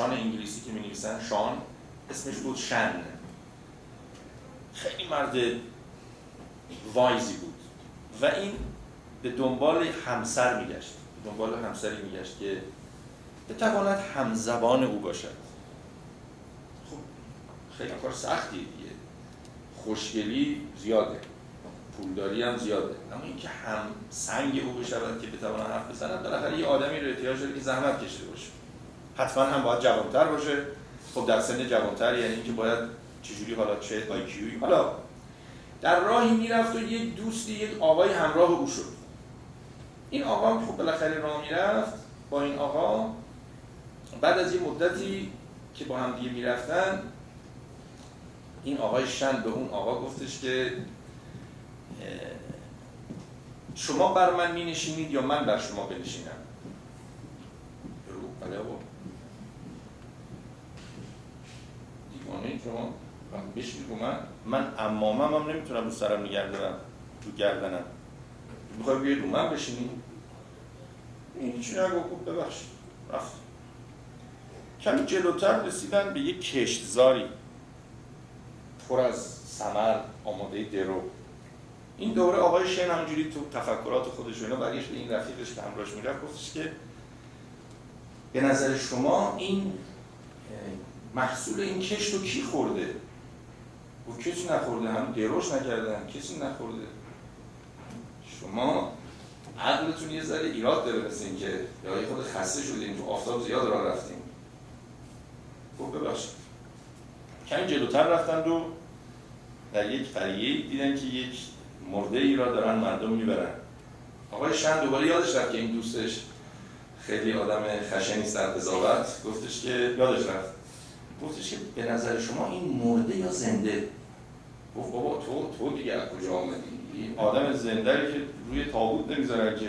نوشان انگلیسی که می‌نویسن شان، اسمش بود شن. خیلی مرد وایزی بود و این به دنبال همسر میگشت، به دنبال همسری میگشت که بتواند همزبان او باشد. خب خیلی کار سختیه دیگه، خوشگلی زیاده، پولداری هم زیاده، اما اینکه هم سنگ او بشود که بتواند حرف بزند، بالاخره یه آدمی رو احتیاج داره که زحمت کشیده باشه. حتما هم باید جوان‌تر باشه. خب در سن جوان‌تر یعنی اینکه باید چجوری، حالا چه آیکیویی، حالا در راهی میرفت و یک دوستی، یک آقای همراه او شد. این آقا خب بالاخره راه میرفت با این آقا. بعد از یه مدتی که با هم دیگه میرفتن، این آقای شن به اون آقا گفتش که شما بر من می نشینید یا من بر شما بنشینم؟ بله آقا دیوانه شما بشید رو من امامم هم نمیتونم رو سرم نگه دارم، رو گردنم، میخوای بیاید رو من بشینید؟ این هیچی نگو، ببخشید. رفت. کمی جلوتر رسیدن به یک کشتزاری پر از ثمر آماده درو. این دوره آقای شن همونجوری تو تفکرات خودش اینا برگشت به این رفیقش که همراهش میرفت، گفتش که به نظر شما این محصول این کشت رو کی خورده؟ و کسی نخورده، هم دروش نکردن، کسی نخورده. شما عقلتون یه ذره ایراد داره، مثل این که یا خود خسته شدیم، تو آفتاب زیاد راه رفتیم. خب ببخشید. کمی جلوتر رفتند و در یک قریه دیدن که یک مرده ای را دارن مردم میبرن. آقای شن دوباره یادش رفت که این دوستش خیلی آدم خشنی است در قضاوت، گفتش که یادش رفت، گفتش که به نظر شما این مرده یا زنده؟ گفت بابا تو دیگه از کجا آمدی؟ این آدم زنده که روی تابوت نمیذارن که،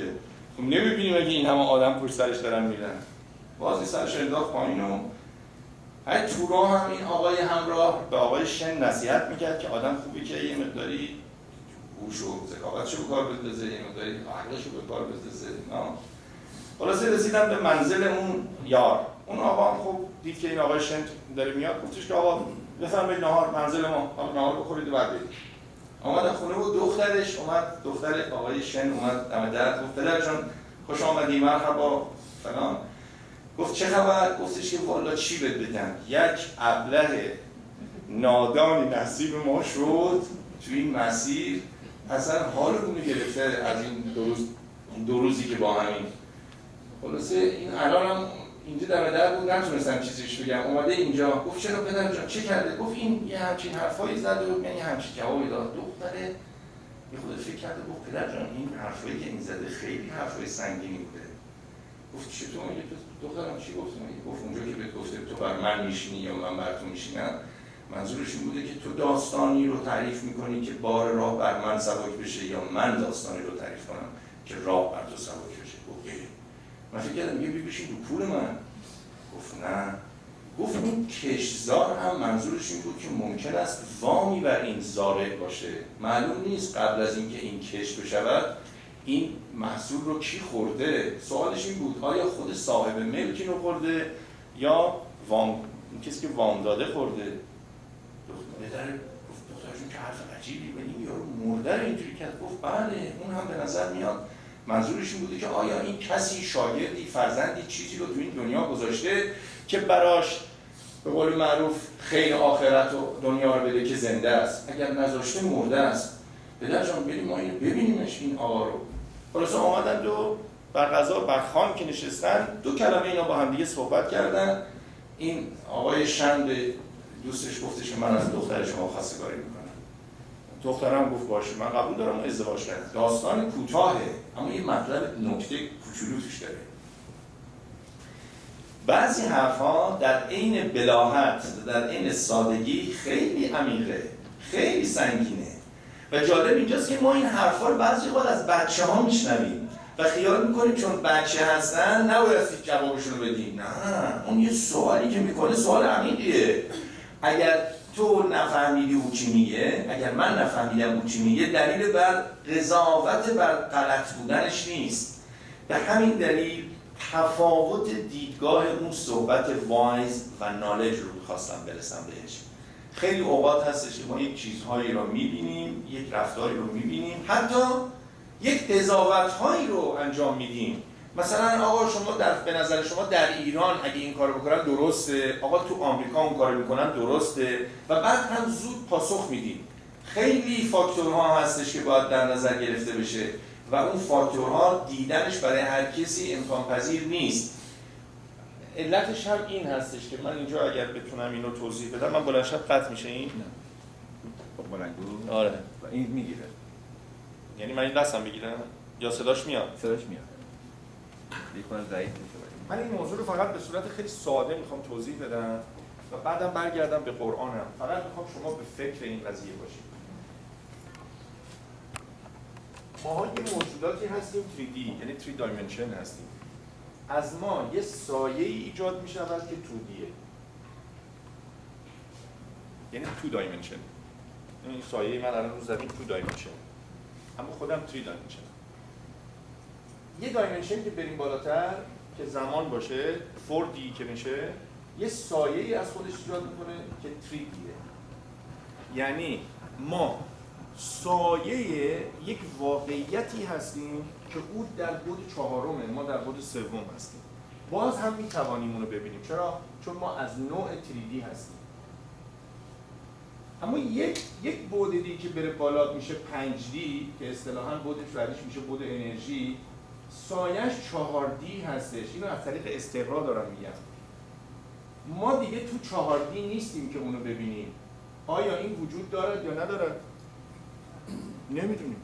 خب نمیبینیم اگه این همه آدم پشت سرش دارن میرن. بازی سرش انداخت پایین و تو راه هم این آقای همراه به آقای شن نصیحت میکرد که آدم خوبی که یه مقداری هوش و ذکاوتشو به کار بندازه، یه مقداری عقلشو به کار بندازه. خلاصه رسیدن به منزل اون یار. اون آقا هم خب دید که این آقای شن داره میاد، گفتش که آقا بفرمایید نهار منزل ما، حالا نهار بخورید و بعد برید. آمد خونه و دخترش اومد، دختر آقای شن اومد دم در، گفت پدر جان خوش آمدی، مرحبا فلان. گفت چه خبر؟ گفتش که والا چی بهت بگم، یک ابله نادانی نصیب ما شد تو این مسیر، اصلا حالمون رو گرفته از این دو روزی که با همین. خلاصه این الان هم اینجا دم در بود، نتونستم چیزیش بگم، اومده اینجا. گفت چرا پدر جان چه کرده؟ گفت این یه همچین حرفایی زد و یعنی همچین جوابی داد. دختره یه خود فکر کرده، گفت پدر جان این حرفایی که این زده خیلی حرفای سنگینی بوده. گفت چطور میگه؟ دخترم چی گفت؟ گفت اونجا که بهت گفته تو بر من میشینی یا من بر تو میشینم، منظورش این بوده که تو داستانی رو تعریف میکنی که بار راه بر من سبک بشه یا من داستانی رو تعریف کنم که راه بر تو سبک بشه. گفت من فکر کردم میگه بشین تو پول من. گفت نه. گفت اون کشتزار هم منظورش این بود که ممکن است وامی بر این زارع باشه، معلوم نیست قبل از اینکه این کشت بشود این محصول رو کی خورده. سوالش این بود آیا خود صاحب ملک اینو خورده یا کسی که وام داده خورده. گفت دخترشون که حرف عجیبی به این یارو مرده رو اینجوری کرد. گفت بله اون هم به نظر میاد منظورش این بوده که آیا این کسی شاگردی فرزندی چیزی رو تو این دنیا گذاشته که براش به قول معروف خیر آخرت و دنیا رو بده که زنده است، اگر نذاشته مرده است. پدر جان بریم ما اینو ببینیمش این آقا رو. خلاصه آمدن و بر غذا بر خوان که نشستن، دو کلمه اینا با هم دیگه صحبت کردن. این آقای شن به دوستش گفتش که من از دختر شما خواستگاری میکنم. دخترم گفت باشه من قبول دارم و ازدواج کردم. داستان کوتاهه اما یه مطلب نکته کوچولو توش داره. بعضی حرفا در عین بلاهت، در عین سادگی خیلی عمیقه، خیلی سنگینه و جالب اینجاست که ما این حرفا رو بعضی وقت از بچه‌ها میشنویم و خیال میکنیم چون بچه هستن نباید جوابشون رو بدیم. نه، اون یه سوالی که میکنه سوال عمیقیه. اگر تو نفهمیدی او چی میگه، اگر من نفهمیدم او چی میگه، دلیل بر قضاوت بر غلط بودنش نیست. به همین دلیل تفاوت دیدگاه اون صحبت وایز و نالج رو میخواستم برسم بهش. خیلی اوقات هستش که ما یک چیزهایی رو میبینیم، یک رفتاری رو میبینیم، حتی یک قضاوت‌هایی رو انجام میدیم. مثلا آقا شما به نظر شما در ایران اگه این کارو بکنن درسته، آقا تو آمریکا اون کارو میکنن درسته، و بعد هم زود پاسخ میدیم. خیلی فاکتورها هستش که باید در نظر گرفته بشه و اون فاکتورها دیدنش برای هر کسی امکان پذیر نیست. علتش هم این هستش که من اینجا اگر بتونم اینو توضیح بدم، من بلند شب قطع میشه این؟ نه. خب بلندگو؟ آره. و این میگیره. یعنی من این دستم بگیرم یا صداش میاد؟ صداش میاد. یکم ضعیف میشه. من این موضوع رو فقط به صورت خیلی ساده میخوام توضیح بدم و بعدم برگردم به قرآنم. فقط میخوام شما به فکر این قضیه باشید. ماها یه موجوداتی هستیم 3D، یعنی 3 دایمنشن هستیم. از ما یه سایه ایجاد میشه که 2Dه، یعنی 2 دایمنشن. این سایه من الان رو زمین 2 دایمنشن، اما خودم 3 دایمنشن. یه دایمنشن که بریم بالاتر که زمان باشه 4D که میشه، یه سایه از خودش ایجاد میکنه که 3Dه. یعنی ما سایه یک واقعیتی هستیم که او در بعد چهارمه، ما در بعد سوم هستیم. باز هم میتوانیم اونو ببینیم. چرا؟ چون ما از نوع 3D هستیم. اما یک بعد دیگه که بره بالا میشه 5D که اصطلاحاً بعدش بعدش میشه بعد انرژی، سایه‌اش 4D هستش. اینو از طریق استقرا دارم میگم. ما دیگه تو 4D نیستیم که اونو ببینیم. آیا این وجود دارد یا ندارد؟ نمیدونیم.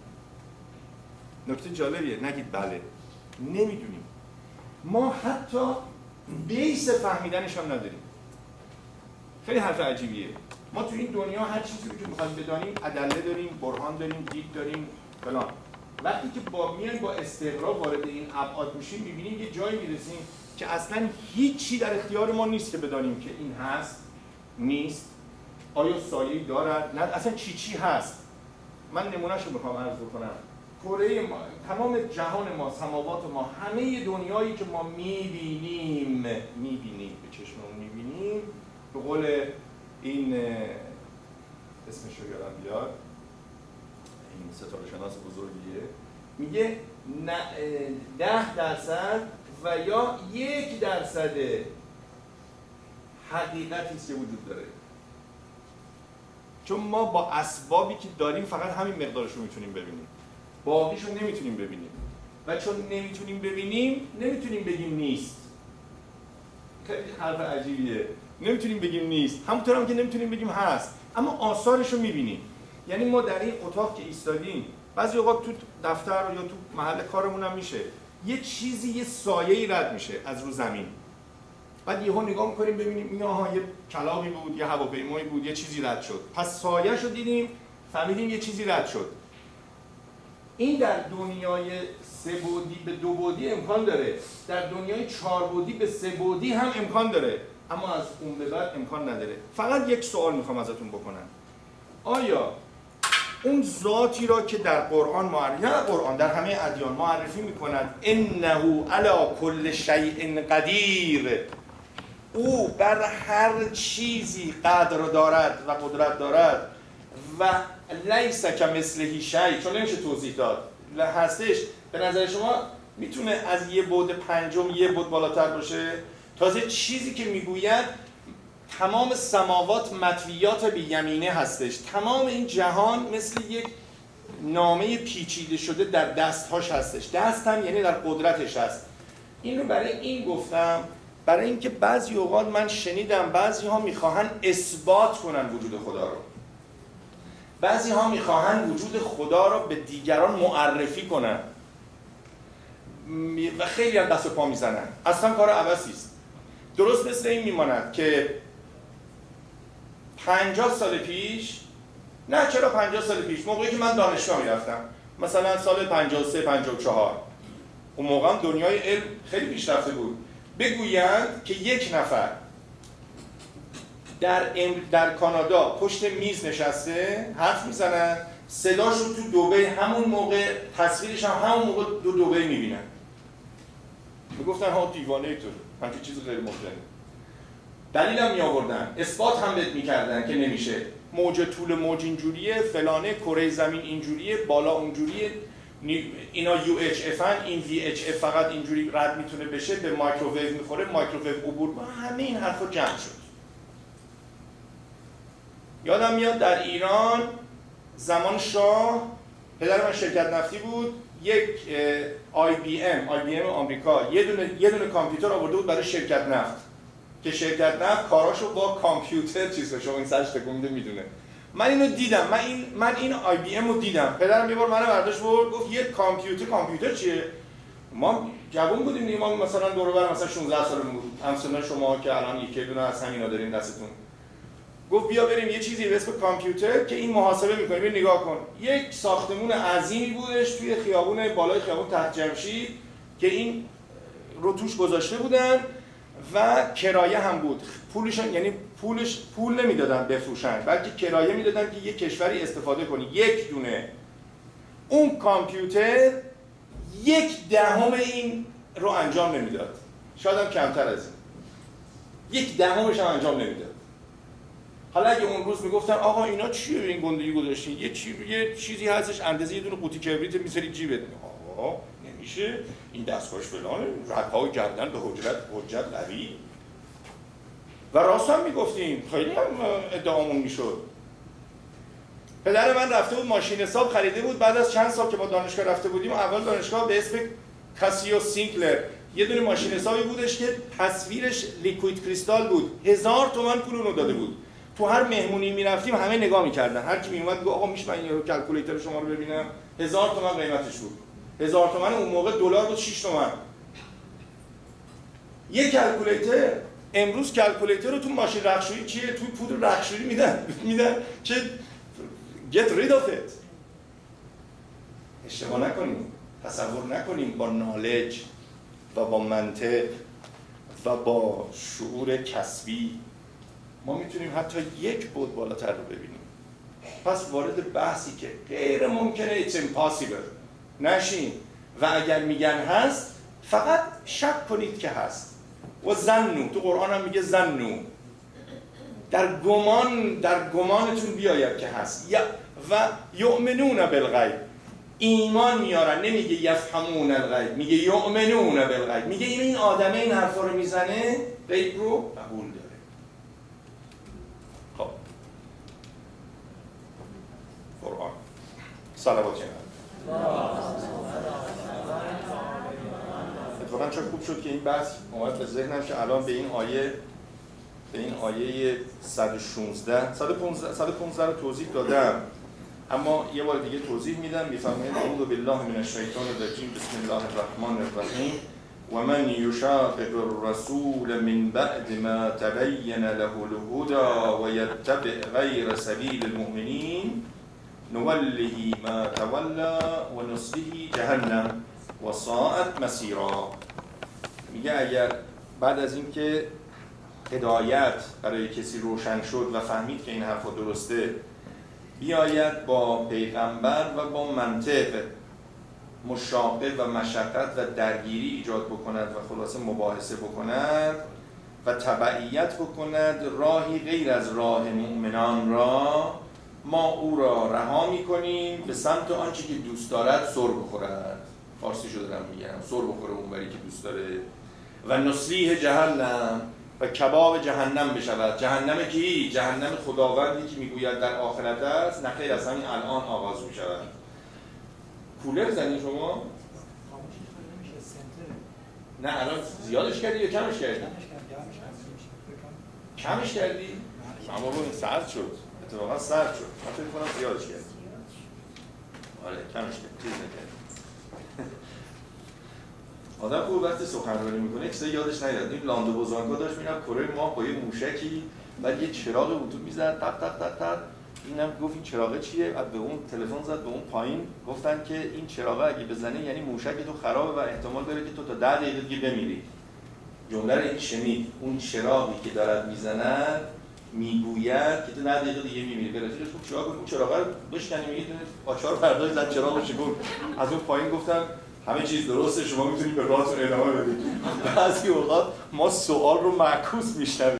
نکته جالبیه، نگید بله. نمیدونیم. ما حتی بیس فهمیدنش هم نداریم. خیلی حرف عجیبیه. ما تو این دنیا هر چیزی رو که می‌خوایم بدانیم ادله داریم، برهان داریم، دید داریم، فلان. وقتی که میایم با استقرا وارد این ابعاد میشیم، می‌بینیم یه جایی میرسیم که اصلاً هیچی در اختیار ما نیست که بدانیم که این هست، نیست، آیا سایه‌ای دارد، نه اصلا چی هست. من نمونهشو میخوام عرض بکنم. کره ما، تمام جهان ما، سماوات ما، همه دنیایی که ما میبینیم به چشممون میبینیم، به قول این اسمشو یادم بیاد، این ستاره شناس بزرگیه، میگه 10% و یا 1% حقیقتی است که وجود داره. چون ما با اسبابی که داریم فقط همین مقدارش رو میتونیم ببینیم، باقیش رو نمیتونیم ببینیم و چون نمیتونیم ببینیم نمیتونیم بگیم نیست. خیلی حرف عجیبیه. نمیتونیم بگیم نیست، همونطور هم که نمیتونیم بگیم هست، اما آثارش رو میبینیم. یعنی ما در این اتاق که ایستادیم، بعضی اوقات تو دفتر یا تو محل کارمون هم میشه یه چیزی، یه سایه‌ای رد میشه از رو زمین، بعد یهو نگاه می‌کنیم ببینیم این آها یه کلاغی بود، یه هواپیمایی بود، یه چیزی رد شد. پس سایه‌اش رو دیدیم، فهمیدیم یه چیزی رد شد. این در دنیای 3 بعدی به 2 بعدی امکان داره، در دنیای 4 بعدی به 3 بعدی هم امکان داره، اما از اون به بعد امکان نداره. فقط یک سوال میخوام ازتون بکنم. آیا اون ذاتی را که در قرآن معرفی، نه قرآن، در همه ادیان معرفی میکنند انه علی کل شیء قدیر، او بر هر چیزی قدر دارد و قدرت دارد و لیس کمثله شیء، چون نمیشه توضیح داد، هستش. به نظر شما میتونه از یه بعد پنجم یه بعد بالاتر باشه؟ تازه چیزی که میگوید تمام سماوات مطویات بیمینه هستش، تمام این جهان مثل یک نامه پیچیده شده در دستهاش هستش. دست هم یعنی در قدرتش هست. این رو برای این گفتم، برای اینکه بعضی اوقات من شنیدم بعضی ها میخواهن اثبات کنن وجود خدا رو، بعضی ها میخواهن وجود خدا رو به دیگران معرفی کنن و خیلی هم دست و پا میزنن. اصلا کار عبثی است. درست مثل این میماند که 50 سال پیش، نه چرا 50 سال پیش، موقعی که من دانشگاه میرفتم، مثلا سال 53 54، اون موقع هم دنیای علم خیلی پیشرفته بود، بگویند که یک نفر در کانادا پشت میز نشسته حرف میزنن، صداش رو تو دبی همون موقع، تصویرش هم همون موقع دو دبی میبینن. میگفتن ها دیوانه تو، همچین چیز غیر ممکنه. دلیلم میآوردن، اثبات هم بهت میکردن که نمیشه. موج طول موج اینجوریه، فلانه، کره زمین اینجوریه، بالا اونجوریه، اینا UHF ان، این VHF فقط اینجوری رد میتونه بشه، به مایکروویو میخوره، مایکروویو عبور با همه این حرفا جمع شد. یادم میاد در ایران زمان شاه پدر من شرکت نفتی بود، یک IBM آمریکا یه دونه کامپیوتر آورده بود برای شرکت نفت که شرکت نفت کاراشو با کامپیوتر چیز بشه. این سرش تکون میده میدونه. من اینو دیدم، من این IBM رو دیدم. پدرم یه بار منو برداشت برد گفت یه کامپیوتر چیه؟ ما جوان بودیم دیگه، ما مثلا دور و بر مثلا 16 سالمون بود، همسن شما که الان یک دونه از همینا دارین دستتون. گفت بیا بریم یه چیزی به اسم کامپیوتر که این محاسبه می‌کنه. ببین نگاه کن، یک ساختمون عظیمی بودش توی خیابون بالای خیابون تحت جمشید که این رو توش گذاشته بودن و کرایه هم بود. پولشون یعنی پول نمیدادن بفروشن، بلکه کرایه میدادن که یک کشوری استفاده کنی. یک دونه اون کامپیوتر 1/10 این رو انجام نمیداد، شاید هم کمتر از این، 1/10 هم انجام نمیداد. حالا اگه اون روز میگفتن آقا اینا چیه این گندگی گذاشتین، یه چیزی هستش اندازه یه دونه قوطی کبریت میذاری جیبت، آقا نمیشه، این دستگاهش فلانه، رگ‌های گردن به حجت قوی. و راست هم میگفتیم، خیلی هم ادعامون میشد. پدر من رفته بود ماشین حساب خریده بود، بعد از چند سال که با دانشگاه رفته بودیم، اول دانشگاه به اسم کاسیو سینکلر یه دونه ماشین حسابی بودش که تصویرش لیکوید کریستال بود، 1000 تومان پول اونو داده بود. تو هر مهمونی میرفتیم همه نگاه میکردن، هر کی میومد گفت آقا میشه من این کلکولیتر شما رو ببینم؟ 1000 تومان قیمتش بود. 1000 تومان اون موقع دلار بود 6 تومان. یه کلکولیتر. امروز کلکولیتر رو تو ماشین رختشویی چیه؟ تو پودر رختشویی میدن که get rid of it. اشتباه نکنیم، تصور نکنیم با نالج و با منطق و با شعور کسبی ما میتونیم حتی یک بعد بالاتر رو ببینیم. پس وارد بحثی که غیر ممکنه، it's impossible نشین و اگر میگن هست فقط شک کنید که هست. و ظنوا، تو قرآن هم میگه ظنوا، در گمانتون بیاید که هست. و یؤمنون بالغیب، ایمان میارن، نمیگه یفهمون الغیب، میگه یؤمنون بالغیب، میگه این آدمه این حرفا رو میزنه غیب رو قبول داره. خب قرآن صلوات اتفاقا چون خوب شد که این بحث اومد به ذهنم که الان به این آیه 115 رو توضیح دادم، اما یه بار دیگه توضیح میدم. میفرمایید اعوذ بالله من الشیطان الرجیم بسم الله الرحمن الرحیم و من یشاقق الرسول من بعد ما تبین له الهدى و یتبع غیر سبیل المؤمنین نوله ما تولی و نصله جهنم و ساءت مسیرا. میگه اگر بعد از اینکه هدایت برای کسی روشن شد و فهمید که این حرفا درسته، بیاید با پیغمبر و با منطق مشاقه و مشقت و درگیری ایجاد بکند و خلاصه مباحثه بکند و تبعیت بکند راهی غیر از راه مؤمنان را، ما او را رها می‌کنیم به سمت آنچه که دوست دارد سر بخورد. فارسی شو دارم میگم، سر بخوره اونوری که دوست داره. و نصلیه جهنم، و کباب جهنم بشود. جهنم کی؟ جهنم خداوندی که میگوید در آخرت است، نه خیر از همین الان آغاز میشود. کولر زنی شما؟ نه الان زیادش کردی یا کمش کردی؟ کمش کردی؟ اما ببین سرد شد، اتفاقا سرد شد. من فکر می‌کنم زیادش کردی. آره کمش کردی، چیز نکردی. آدم خوب وقتی سخنرانی میکنه چیزا یادش نیاد. این لاندو بوزانکا داشت میرفت کره ماه با یه موشکی، بعد یه چراغ اتو میزد تق تق تق تق. اینم گفت این چراغه چیه؟ بعد به اون تلفن زد به اون پایین، گفتن که این چراغه اگه بزنه یعنی موشک تو خرابه و احتمال داره که تو تا 10 دقیقه دیگه بمیری. جمله رو این شنید، اون چراغی که دارد میزند میگوید که تو 10 دقیقه دیگه میمیری. براتیش گفت چراغ اون چراغه رو بشکنی، میگه آچار برداشت زد چراغو شکوند. از اون پایین گفتن همه چیز درسته، شما میتونید به راهتون ادامه بدید. بعضی اوقات ما سوال رو معکوس میشنویم.